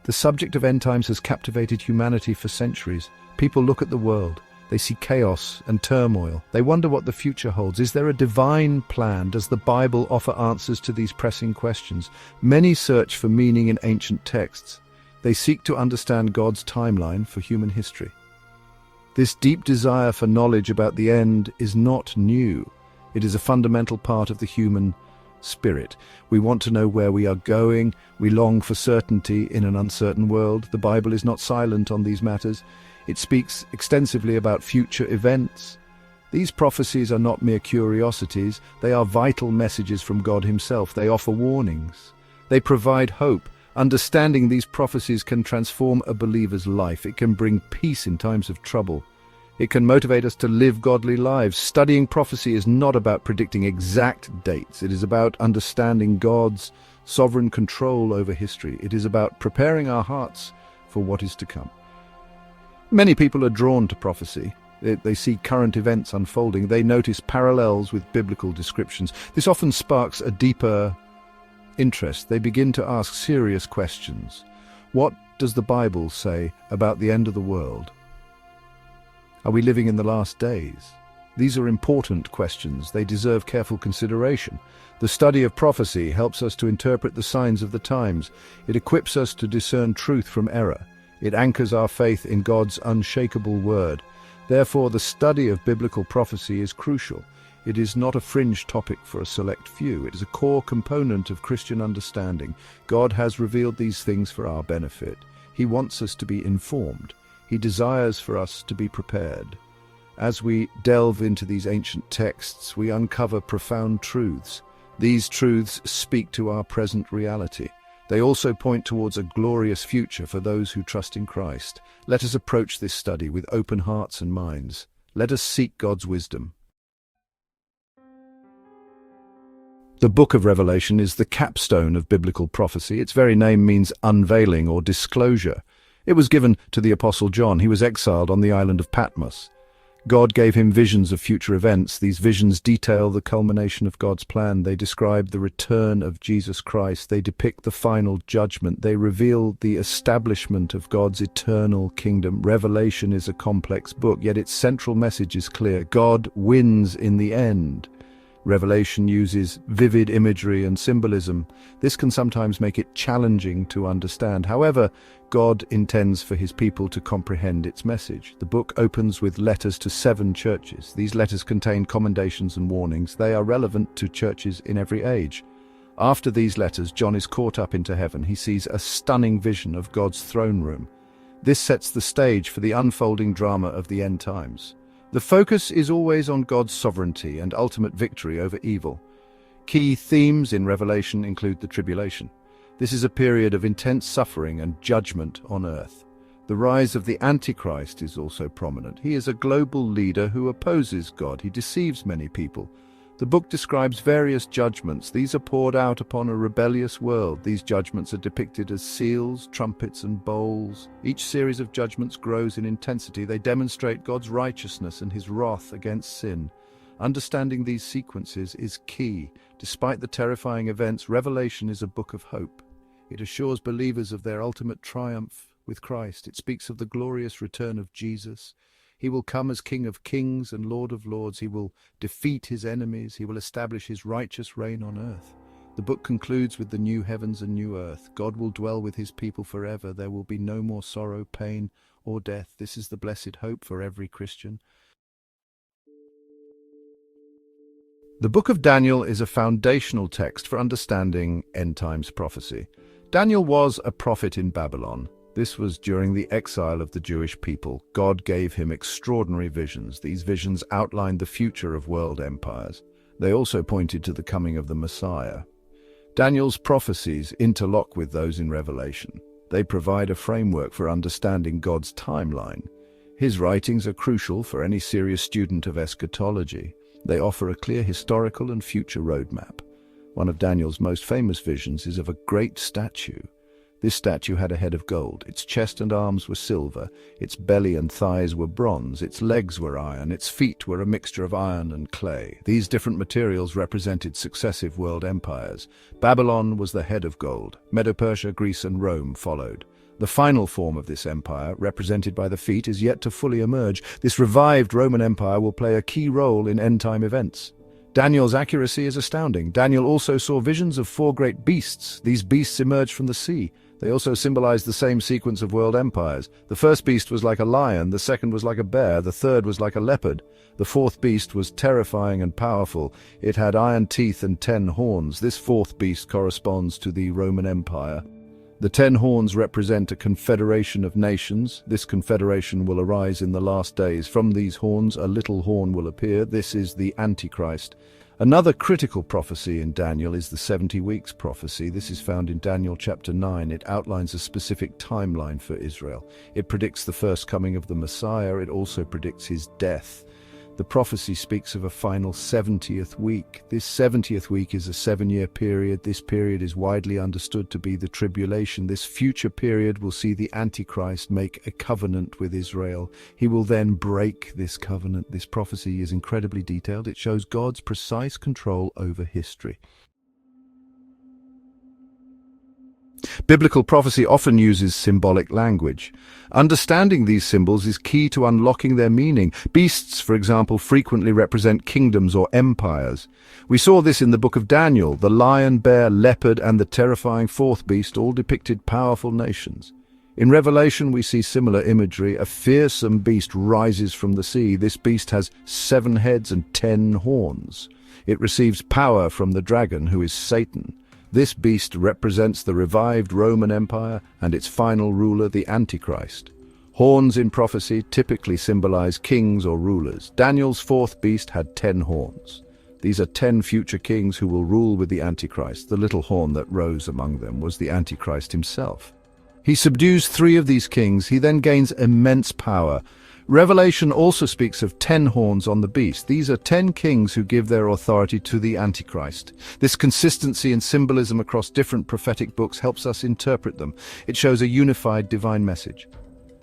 The subject of end times has captivated humanity for centuries. People look at the world. They see chaos and turmoil. They wonder what the future holds. Is there a divine plan? Does the Bible offer answers to these pressing questions? Many search for meaning in ancient texts. They seek to understand God's timeline for human history. This deep desire for knowledge about the end is not new. It is a fundamental part of the human spirit. We want to know where we are going. We long for certainty in an uncertain world. The Bible is not silent on these matters. It speaks extensively about future events. These prophecies are not mere curiosities. They are vital messages from God Himself. They offer warnings. They provide hope. Understanding these prophecies can transform a believer's life. It can bring peace in times of trouble. It can motivate us to live godly lives. Studying prophecy is not about predicting exact dates. It is about understanding God's sovereign control over history. It is about preparing our hearts for what is to come. Many people are drawn to prophecy. They see current events unfolding. They notice parallels with biblical descriptions. This often sparks a deeper interest. They begin to ask serious questions. What does the Bible say about the end of the world? Are we living in the last days? These are important questions. They deserve careful consideration. The study of prophecy helps us to interpret the signs of the times. It equips us to discern truth from error. It anchors our faith in God's unshakable word. Therefore, the study of biblical prophecy is crucial. It is not a fringe topic for a select few. It is a core component of Christian understanding. God has revealed these things for our benefit. He wants us to be informed. He desires for us to be prepared. As we delve into these ancient texts, we uncover profound truths. These truths speak to our present reality. They also point towards a glorious future for those who trust in Christ. Let us approach this study with open hearts and minds. Let us seek God's wisdom. The book of Revelation is the capstone of biblical prophecy. Its very name means unveiling or disclosure. It was given to the Apostle John. He was exiled on the island of Patmos. God gave him visions of future events. These visions detail the culmination of God's plan. They describe the return of Jesus Christ. They depict the final judgment. They reveal the establishment of God's eternal kingdom. Revelation is a complex book, yet its central message is clear. God wins in the end. Revelation uses vivid imagery and symbolism. This can sometimes make it challenging to understand. However, God intends for His people to comprehend its message. The book opens with letters to 7 churches. These letters contain commendations and warnings. They are relevant to churches in every age. After these letters, John is caught up into heaven. He sees a stunning vision of God's throne room. This sets the stage for the unfolding drama of the end times. The focus is always on God's sovereignty and ultimate victory over evil. Key themes in Revelation include the tribulation. This is a period of intense suffering and judgment on earth. The rise of the Antichrist is also prominent. He is a global leader who opposes God. He deceives many people. The book describes various judgments. These are poured out upon a rebellious world. These judgments are depicted as seals, trumpets, and bowls. Each series of judgments grows in intensity. They demonstrate God's righteousness and His wrath against sin. Understanding these sequences is key. Despite the terrifying events, Revelation is a book of hope. It assures believers of their ultimate triumph with Christ. It speaks of the glorious return of Jesus. He will come as King of Kings and Lord of Lords. He will defeat His enemies. He will establish His righteous reign on earth. The book concludes with the new heavens and new earth. God will dwell with His people forever. There will be no more sorrow, pain, or death. This is the blessed hope for every Christian. The book of Daniel is a foundational text for understanding end times prophecy. Daniel was a prophet in Babylon. This was during the exile of the Jewish people. God gave him extraordinary visions. These visions outlined the future of world empires. They also pointed to the coming of the Messiah. Daniel's prophecies interlock with those in Revelation. They provide a framework for understanding God's timeline. His writings are crucial for any serious student of eschatology. They offer a clear historical and future roadmap. One of Daniel's most famous visions is of a great statue. This statue had a head of gold. Its chest and arms were silver. Its belly and thighs were bronze. Its legs were iron. Its feet were a mixture of iron and clay. These different materials represented successive world empires. Babylon was the head of gold. Medo-Persia, Greece, and Rome followed. The final form of this empire, represented by the feet, is yet to fully emerge. This revived Roman Empire will play a key role in end-time events. Daniel's accuracy is astounding. Daniel also saw visions of 4 great beasts. These beasts emerged from the sea. They also symbolize the same sequence of world empires. The first beast was like a lion, the second was like a bear, the third was like a leopard. The fourth beast was terrifying and powerful. It had iron teeth and 10 horns. This fourth beast corresponds to the Roman Empire. The 10 horns represent a confederation of nations. This confederation will arise in the last days. From these horns, a little horn will appear. This is the Antichrist. Another critical prophecy in Daniel is the 70 weeks prophecy. This is found in Daniel chapter 9. It outlines a specific timeline for Israel. It predicts the first coming of the Messiah. It also predicts his death. The prophecy speaks of a final 70th week. This 70th week is a 7-year period. This period is widely understood to be the tribulation. This future period will see the Antichrist make a covenant with Israel. He will then break this covenant. This prophecy is incredibly detailed. It shows God's precise control over history. Biblical prophecy often uses symbolic language. Understanding these symbols is key to unlocking their meaning. Beasts, for example, frequently represent kingdoms or empires. We saw this in the book of Daniel. The lion, bear, leopard, and the terrifying fourth beast all depicted powerful nations. In Revelation, we see similar imagery. A fearsome beast rises from the sea. This beast has 7 heads and 10 horns. It receives power from the dragon, who is Satan. This beast represents the revived Roman Empire and its final ruler, the Antichrist. Horns in prophecy typically symbolize kings or rulers. Daniel's fourth beast had 10 horns. These are 10 future kings who will rule with the Antichrist. The little horn that rose among them was the Antichrist himself. He subdues 3 of these kings. He then gains immense power. Revelation also speaks of 10 horns on the beast. These are 10 kings who give their authority to the Antichrist. This consistency and symbolism across different prophetic books helps us interpret them. It shows a unified divine message.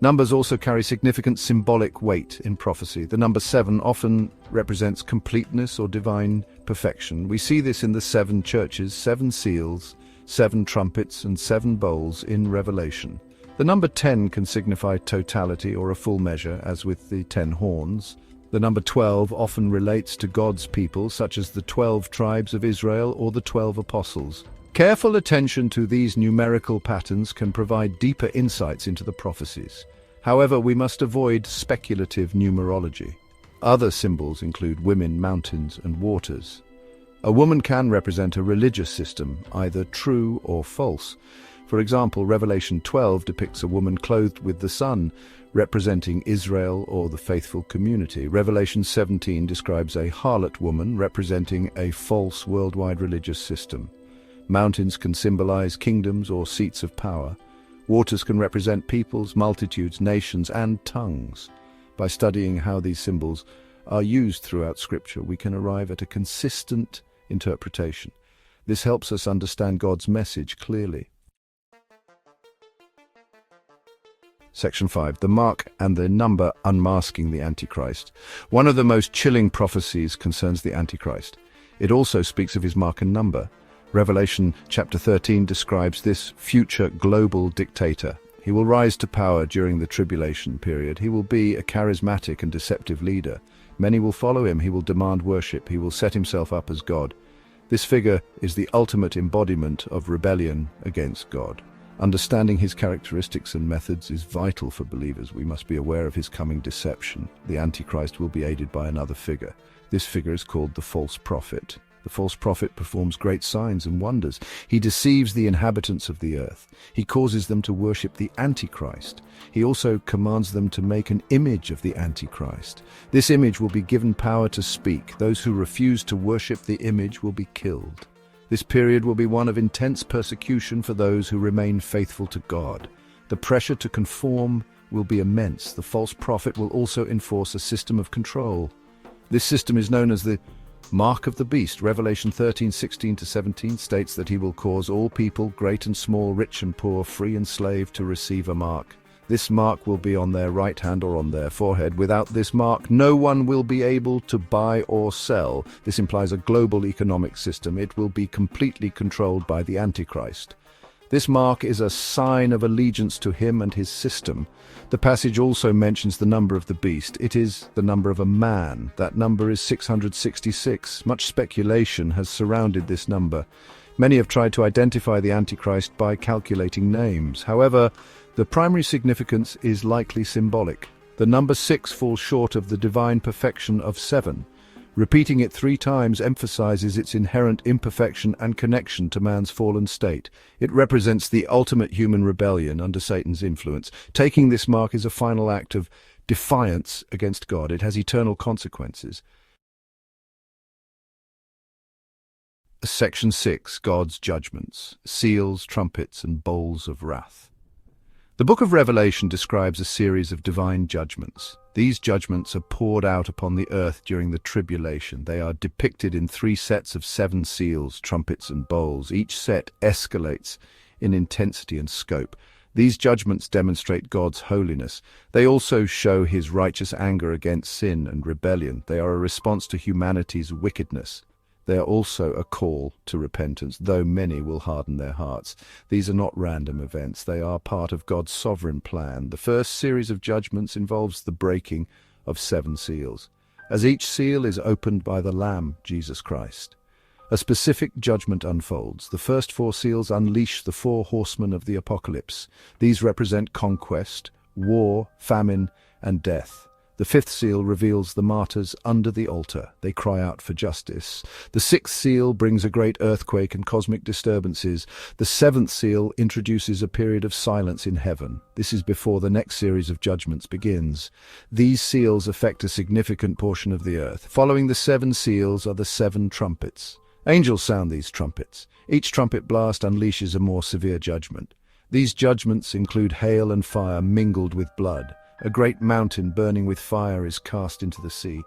Numbers also carry significant symbolic weight in prophecy. The number 7 often represents completeness or divine perfection. We see this in the 7 churches, 7 seals, 7 trumpets, and 7 bowls in Revelation. The number 10 can signify totality or a full measure, as with the 10 horns. The number 12 often relates to God's people, such as the 12 tribes of Israel or the 12 apostles. Careful attention to these numerical patterns can provide deeper insights into the prophecies. However, we must avoid speculative numerology. Other symbols include women, mountains, and waters. A woman can represent a religious system, either true or false. For example, Revelation 12 depicts a woman clothed with the sun, representing Israel or the faithful community. Revelation 17 describes a harlot woman, representing a false worldwide religious system. Mountains can symbolize kingdoms or seats of power. Waters can represent peoples, multitudes, nations, and tongues. By studying how these symbols are used throughout Scripture, we can arrive at a consistent interpretation. This helps us understand God's message clearly. Section 5. The Mark and the Number, Unmasking the Antichrist. One of the most chilling prophecies concerns the Antichrist. It also speaks of his mark and number. Revelation chapter 13 describes this future global dictator. He will rise to power during the tribulation period. He will be a charismatic and deceptive leader. Many will follow him. He will demand worship. He will set himself up as God. This figure is the ultimate embodiment of rebellion against God. Understanding his characteristics and methods is vital for believers. We must be aware of his coming deception. The Antichrist will be aided by another figure. This figure is called the false prophet. The false prophet performs great signs and wonders. He deceives the inhabitants of the earth. He causes them to worship the Antichrist. He also commands them to make an image of the Antichrist. This image will be given power to speak. Those who refuse to worship the image will be killed. This period will be one of intense persecution for those who remain faithful to God. The pressure to conform will be immense. The false prophet will also enforce a system of control. This system is known as the Mark of the Beast. Revelation 13:16-17 states that he will cause all people, great and small, rich and poor, free and slave, to receive a mark. This mark will be on their right hand or on their forehead. Without this mark, no one will be able to buy or sell. This implies a global economic system. It will be completely controlled by the Antichrist. This mark is a sign of allegiance to him and his system. The passage also mentions the number of the beast. It is the number of a man. That number is 666. Much speculation has surrounded this number. Many have tried to identify the Antichrist by calculating names. However, the primary significance is likely symbolic. The number 6 falls short of the divine perfection of 7. Repeating it 3 times emphasizes its inherent imperfection and connection to man's fallen state. It represents the ultimate human rebellion under Satan's influence. Taking this mark is a final act of defiance against God. It has eternal consequences. Section 6. God's judgments, seals, trumpets, and bowls of wrath. The book of Revelation describes a series of divine judgments. These judgments are poured out upon the earth during the tribulation. They are depicted in 3 sets of 7 seals, trumpets, and bowls. Each set escalates in intensity and scope. These judgments demonstrate God's holiness. They also show his righteous anger against sin and rebellion. They are a response to humanity's wickedness. They are also a call to repentance, though many will harden their hearts. These are not random events. They are part of God's sovereign plan. The first series of judgments involves the breaking of 7 seals, as each seal is opened by the Lamb, Jesus Christ. A specific judgment unfolds. The first 4 seals unleash the 4 horsemen of the apocalypse. These represent conquest, war, famine, and death. The 5th seal reveals the martyrs under the altar. They cry out for justice. The 6th seal brings a great earthquake and cosmic disturbances. The 7th seal introduces a period of silence in heaven. This is before the next series of judgments begins. These seals affect a significant portion of the earth. Following the 7 seals are the 7 trumpets. Angels sound these trumpets. Each trumpet blast unleashes a more severe judgment. These judgments include hail and fire mingled with blood. A great mountain burning with fire is cast into the sea.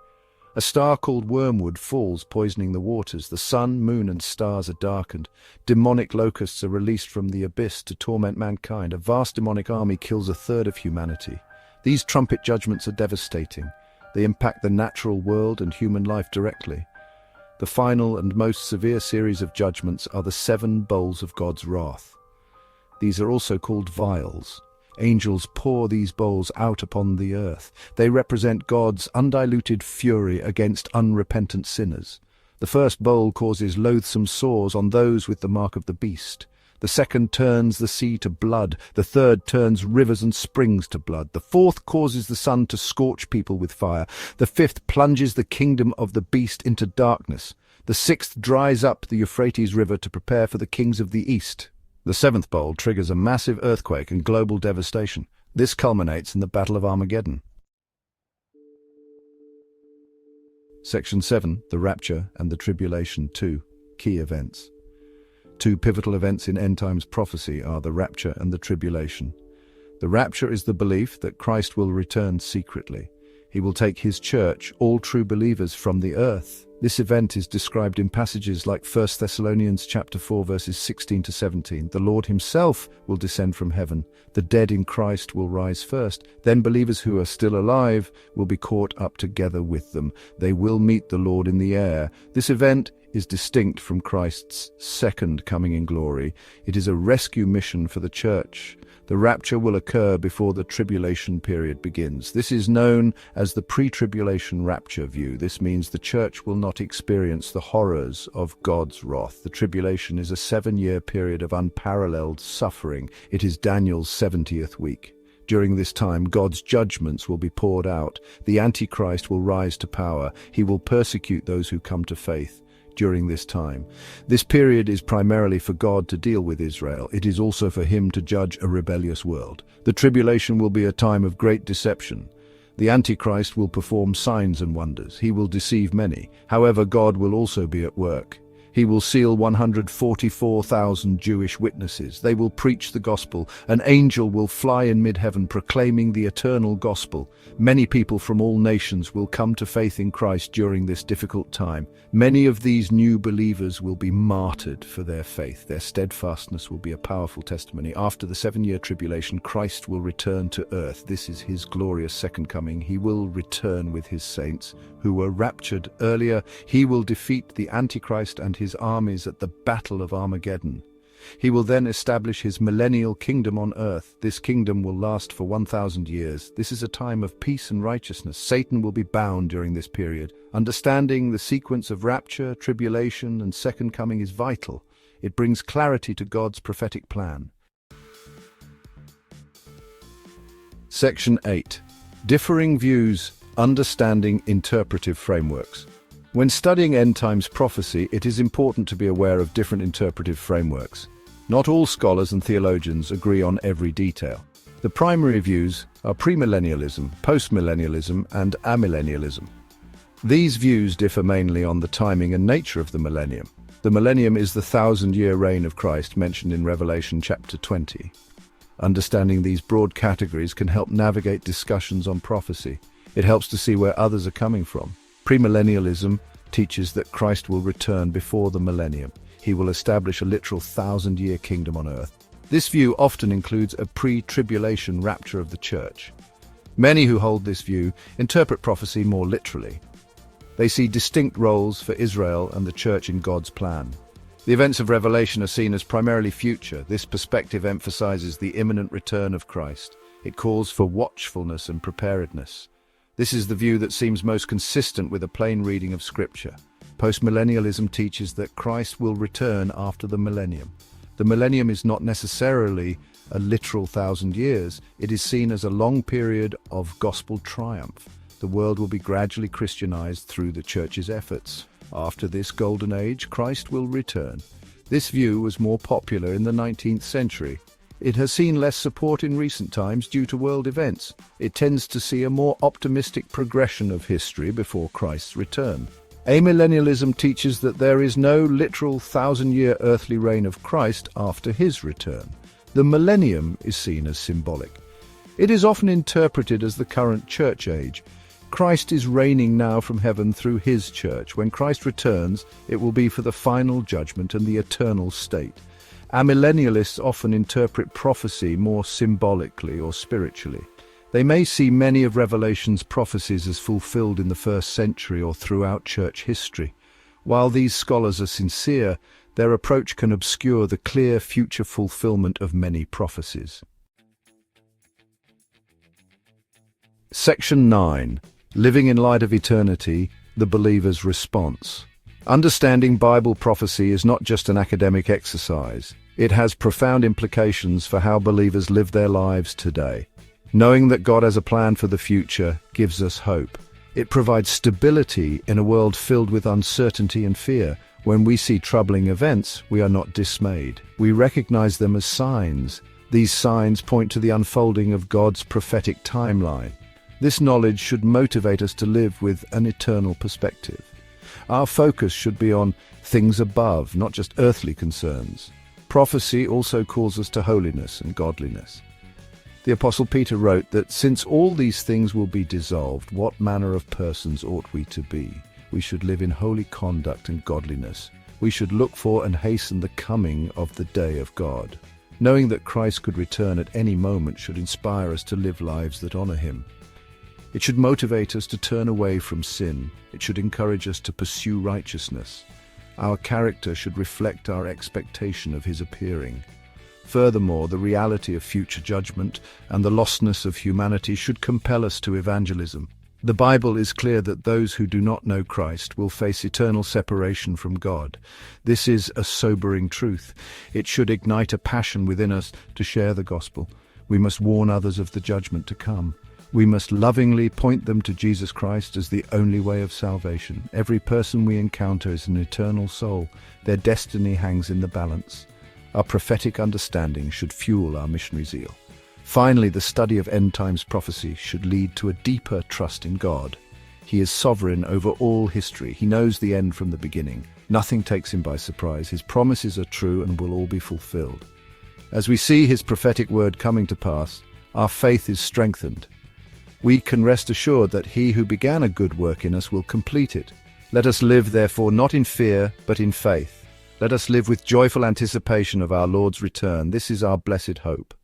A star called wormwood falls, poisoning the waters. The sun, moon, and stars are darkened. Demonic locusts are released from the abyss to torment mankind. A vast demonic army kills 1/3 of humanity. These trumpet judgments are devastating. They impact the natural world and human life directly. The final and most severe series of judgments are the 7 bowls of God's wrath. These are also called vials. Angels pour these bowls out upon the earth. They represent God's undiluted fury against unrepentant sinners. The first bowl causes loathsome sores on those with the mark of the beast. The second turns the sea to blood. The third turns rivers and springs to blood. The fourth causes the sun to scorch people with fire. The 5th plunges the kingdom of the beast into darkness. The 6th dries up the Euphrates River to prepare for the kings of the east. The 7th bowl triggers a massive earthquake and global devastation. This culminates in the Battle of Armageddon. Section 7. The Rapture and the Tribulation. 2 key events. 2 pivotal events in end times prophecy are the rapture and the tribulation. The rapture is the belief that Christ will return secretly. He will take his church, all true believers, from the earth. This event is described in passages like 1 Thessalonians chapter 4 verses 16 to 17. The Lord himself will descend from heaven. The dead in Christ will rise first. Then believers who are still alive will be caught up together with them. They will meet the Lord in the air. This event is distinct from Christ's second coming in glory. It is a rescue mission for the church. The rapture will occur before the tribulation period begins. This is known as the pre-tribulation rapture view. This means the church will not experience the horrors of God's wrath. The tribulation is a 7-year period of unparalleled suffering. It is Daniel's 70th week. During this time, God's judgments will be poured out. The Antichrist will rise to power. He will persecute those who come to faith. During this time, this period is primarily for God to deal with Israel. It is also for him to judge a rebellious world. The tribulation will be a time of great deception. The Antichrist will perform signs and wonders. He will deceive many. However, God will also be at work. He will seal 144,000 Jewish witnesses. They will preach the gospel. An angel will fly in mid-heaven proclaiming the eternal gospel. Many people from all nations will come to faith in Christ during this difficult time. Many of these new believers will be martyred for their faith. Their steadfastness will be a powerful testimony. After the 7-year tribulation, Christ will return to earth. This is his glorious second coming. He will return with his saints who were raptured earlier. He will defeat the Antichrist and his armies at the Battle of Armageddon. He will then establish his millennial kingdom on earth. This kingdom will last for 1,000 years. This is a time of peace and righteousness. Satan will be bound during this period. Understanding the sequence of rapture, tribulation, and second coming is vital. It brings clarity to God's prophetic plan. Section 8. Differing Views, Understanding Interpretive Frameworks. When studying end times prophecy, it is important to be aware of different interpretive frameworks. Not all scholars and theologians agree on every detail. The primary views are premillennialism, postmillennialism, and amillennialism. These views differ mainly on the timing and nature of the millennium. The millennium is the 1,000-year reign of Christ mentioned in Revelation chapter 20. Understanding these broad categories can help navigate discussions on prophecy. It helps to see where others are coming from. Premillennialism teaches that Christ will return before the millennium. He will establish a literal 1,000-year kingdom on earth. This view often includes a pre-tribulation rapture of the church. Many who hold this view interpret prophecy more literally. They see distinct roles for Israel and the church in God's plan. The events of Revelation are seen as primarily future. This perspective emphasizes the imminent return of Christ. It calls for watchfulness and preparedness. This is the view that seems most consistent with a plain reading of Scripture. Postmillennialism teaches that Christ will return after the millennium. The millennium is not necessarily a literal 1,000 years. It is seen as a long period of gospel triumph. The world will be gradually Christianized through the church's efforts. After this golden age, Christ will return. This view was more popular in the 19th century. It has seen less support in recent times due to world events. It tends to see a more optimistic progression of history before Christ's return. Amillennialism teaches that there is no literal 1,000-year earthly reign of Christ after his return. The millennium is seen as symbolic. It is often interpreted as the current church age. Christ is reigning now from heaven through his church. When Christ returns, it will be for the final judgment and the eternal state. Amillennialists often interpret prophecy more symbolically or spiritually. They may see many of Revelation's prophecies as fulfilled in the first century or throughout church history. While these scholars are sincere, their approach can obscure the clear future fulfillment of many prophecies. Section 9. Living in Light of Eternity, the Believer's Response. Understanding Bible prophecy is not just an academic exercise. It has profound implications for how believers live their lives today. Knowing that God has a plan for the future gives us hope. It provides stability in a world filled with uncertainty and fear. When we see troubling events, we are not dismayed. We recognize them as signs. These signs point to the unfolding of God's prophetic timeline. This knowledge should motivate us to live with an eternal perspective. Our focus should be on things above, not just earthly concerns. Prophecy also calls us to holiness and godliness. The Apostle Peter wrote that since all these things will be dissolved, what manner of persons ought we to be? We should live in holy conduct and godliness. We should look for and hasten the coming of the day of God. Knowing that Christ could return at any moment should inspire us to live lives that honor him. It should motivate us to turn away from sin. It should encourage us to pursue righteousness. Our character should reflect our expectation of his appearing. Furthermore, the reality of future judgment and the lostness of humanity should compel us to evangelism. The Bible is clear that those who do not know Christ will face eternal separation from God. This is a sobering truth. It should ignite a passion within us to share the gospel. We must warn others of the judgment to come. We must lovingly point them to Jesus Christ as the only way of salvation. Every person we encounter is an eternal soul. Their destiny hangs in the balance. Our prophetic understanding should fuel our missionary zeal. Finally, the study of end times prophecy should lead to a deeper trust in God. He is sovereign over all history. He knows the end from the beginning. Nothing takes him by surprise. His promises are true and will all be fulfilled. As we see his prophetic word coming to pass, our faith is strengthened. We can rest assured that he who began a good work in us will complete it. Let us live, therefore, not in fear, but in faith. Let us live with joyful anticipation of our Lord's return. This is our blessed hope.